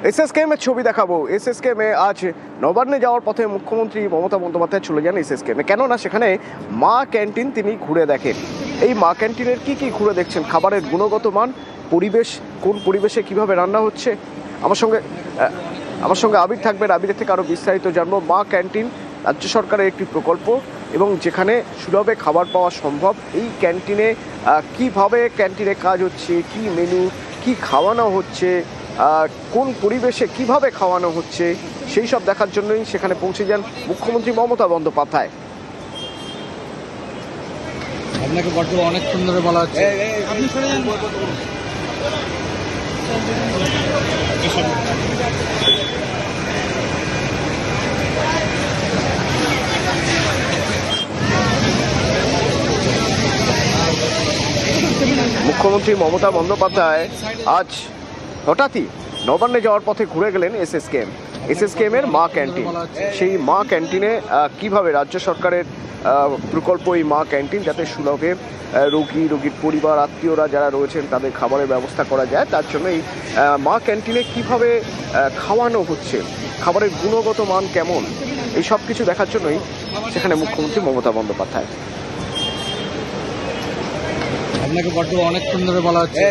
SSKM এর ছবি দেখাবো। এসএসকেএম এ আজ নবান্নে যাওয়ার পথে মুখ্যমন্ত্রী মমতা বন্দ্যোপাধ্যায় চলে যান এসএসকেএম এ। কেননা সেখানে মা ক্যান্টিন তিনি ঘুরে দেখেন। এই মা ক্যান্টিনের কি কি ঘুরে দেখছেন, খাবারের গুণগত মান, পরিবেশ, কোন পরিবেশে কিভাবে রান্না হচ্ছে। আমার সঙ্গে আবির থাকবেন। আবিরের থেকে আরো বিস্তারিত জানবো। মা ক্যান্টিন রাজ্য সরকারের একটি প্রকল্প এবং যেখানে সুলভে খাবার পাওয়া সম্ভব। এই ক্যান্টিনে কিভাবে ক্যান্টিনে কাজ হচ্ছে, কি মেনু, কি খাওয়ানো হচ্ছে, কোন পরিবেশে কিভাবে খাওয়ানো হচ্ছে, সেই সব দেখার জন্যই সেখানে পৌঁছে যান মুখ্যমন্ত্রী মমতা বন্দ্যোপাধ্যায়। আপনাকে বড্ড অনেকক্ষণ ধরে বলা হচ্ছে। মুখ্যমন্ত্রী মমতা বন্দ্যোপাধ্যায় আজ হঠাৎই নবান্নে যাওয়ার পথে ঘুরে গেলেন এসএসকেএম এর মা ক্যান্টিন। সেই মা ক্যান্টিনে কিভাবে রাজ্য সরকারের প্রকল্প এই মা ক্যান্টিন, যাতে সুলভে রোগীর পরিবার আত্মীয়রা যারা রয়েছেন তাদের খাবারের ব্যবস্থা করা যায়, তার জন্য এই মা ক্যান্টিনে কিভাবে খাওয়ানো হচ্ছে, খাবারের গুণগত মান কেমন, এই সব কিছু দেখার জন্যই সেখানে মুখ্যমন্ত্রী মমতা বন্দ্যোপাধ্যায়। আপনাকে বড্ড অনেকক্ষণ ধরে বলা হচ্ছে।